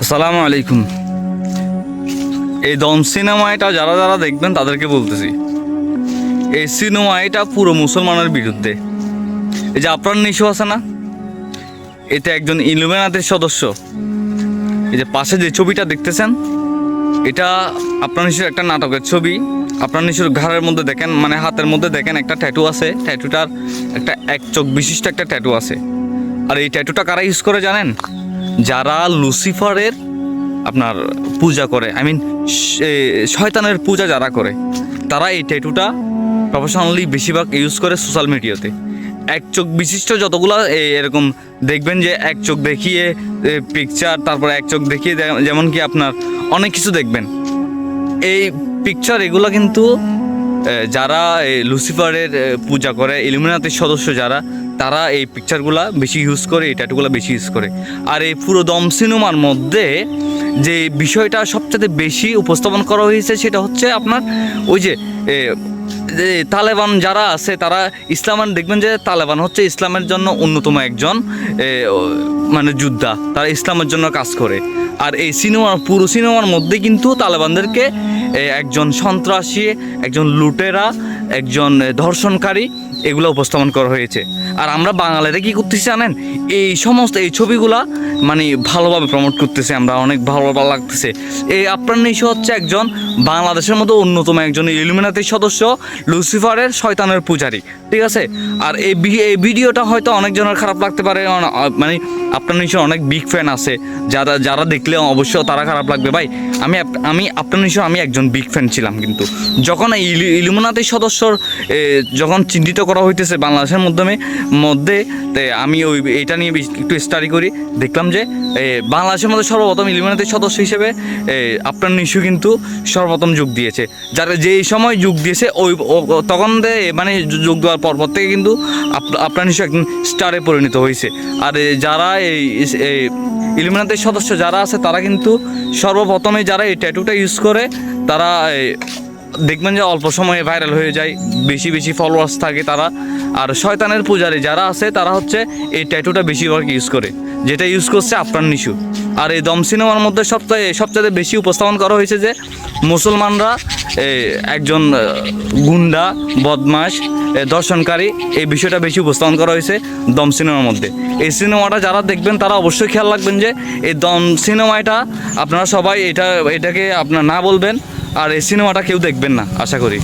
আসসালামু আলাইকুম। এই দম সিনেমাটা যারা যারা দেখবেন তাদেরকে বলতেছি, এই সিনেমাটা পুরো মুসলমানের বিরুদ্ধে। এই যে আপনার নিশু আছে না, এতে একজন ইলুমিনাতির সদস্য। এই যে পাশে যে ছবিটা দেখতেছেন, এটা আপনার নিশুর একটা নাটকের ছবি। আপনার নিশুর ঘাড়ের মধ্যে দেখেন, মানে হাতের মধ্যে দেখেন একটা ট্যাটু আছে। ট্যাটুটার একটা এক চোখ বিশিষ্ট একটা ট্যাটু আছে। আর এই ট্যাটুটা কারা ইউজ করে জানেন? যারা লুসিফারের আপনার পূজা করে, শয়তানের পূজা যারা করে, তারা এই ট্যাটুটা প্রফেশনালি বেশিরভাগ ইউজ করে সোশ্যাল মিডিয়াতে। এক চোখ বিশিষ্ট যতগুলো এরকম দেখবেন, যে এক চোখ দেখিয়ে পিকচার, তারপর এক চোখ দেখিয়ে যেমন কি আপনার অনেক কিছু দেখবেন। এই পিকচার এগুলো কিন্তু যারা লুসিফারের পূজা করে, ইলুমিনাতির সদস্য যারা, তারা এই পিকচারগুলো বেশি ইউজ করে, এই ট্যাটুগুলো বেশি ইউজ করে। আর এই পুরো দম সিনেমার মধ্যে যে বিষয়টা সবচেয়ে বেশি উপস্থাপন করা হয়েছে সেটা হচ্ছে আপনার ওই যে তালেবান যারা আছে, তারা ইসলামের, দেখবেন যে তালেবান হচ্ছে ইসলামের জন্য অন্যতম একজন মানে যোদ্ধা, তারা ইসলামের জন্য কাজ করে। আর এই পুরো সিনেমার মধ্যে কিন্তু তালেবানদেরকে একজন সন্ত্রাসী, একজন লুটেরা, একজন ধর্ষণকারী, এগুলো উপস্থাপন করা হয়েছে। আর আমরা বাঙালিরা কী করতেছি জানেন? এই সমস্ত এই ছবিগুলা মানে ভালোভাবে প্রমোট করতেছে, আমরা অনেক ভালো লাগতেছে। এই আপনার নিশো হচ্ছে একজন বাংলাদেশের মতো অন্যতম একজন ইলুমিনাতির সদস্য, লুসিফারের শয়তানের পূজারী, ঠিক আছে? আর এই ভিডিওটা হয়তো অনেকজনের খারাপ লাগতে পারে, মানে আপনার নিশ্চয় অনেক বিগ ফ্যান আছে, যারা দেখলে অবশ্য তারা খারাপ লাগবে। ভাই, আমি আপনার নিশ্চয় আমি একজন বিগ ফ্যান ছিলাম, কিন্তু যখন এই ইলুমিনাতির সদস্যর যখন চিহ্নিত করা হইতেছে বাংলাদেশের মধ্যে আমি এটা নিয়ে একটু স্টাডি করি, দেখলাম যে বাংলাদেশের মধ্যে সর্বপ্রথম ইলুমিনাতির সদস্য হিসেবে আপনার নিশু কিন্তু সর্বপ্রথম যোগ দিয়েছে। যারা যেই সময় যোগ দিয়েছে তখন মানে যোগ দেওয়ার পর থেকে কিন্তু আপনার নিশু একজন স্টারে পরিণত হয়েছে। আর যারা এই ইলুমিনাতির সদস্য যারা আছে, তারা কিন্তু সর্বপ্রথমে যারা এই ট্যাটুটা ইউজ করে, তারা দেখবেন যে অল্প সময়ে ভাইরাল হয়ে যায়, বেশি ফলোয়ার্স থাকে তারা। আর শয়তানের পূজারী যারা আছে, তারা হচ্ছে এই ট্যাটুটা বেশিরভাগ ইউজ করে, যেটা ইউজ করছে আপনার নিশু। আর এই দম সিনেমার মধ্যে সবচেয়ে বেশি উপস্থাপন করা হয়েছে যে মুসলমানরা একজন গুন্ডা, বদমাশ, দর্শনকারী, এই বিষয়টা বেশি উপস্থাপন করা হয়েছে দম সিনেমার মধ্যে। এই সিনেমাটা যারা দেখবেন তারা অবশ্যই খেয়াল রাখবেন যে এই দম সিনেমাটা আপনারা সবাই এটাকে আপনারা না বলবেন, আর এই সিনেমাটা কেউ দেখবেন না, আশা করি।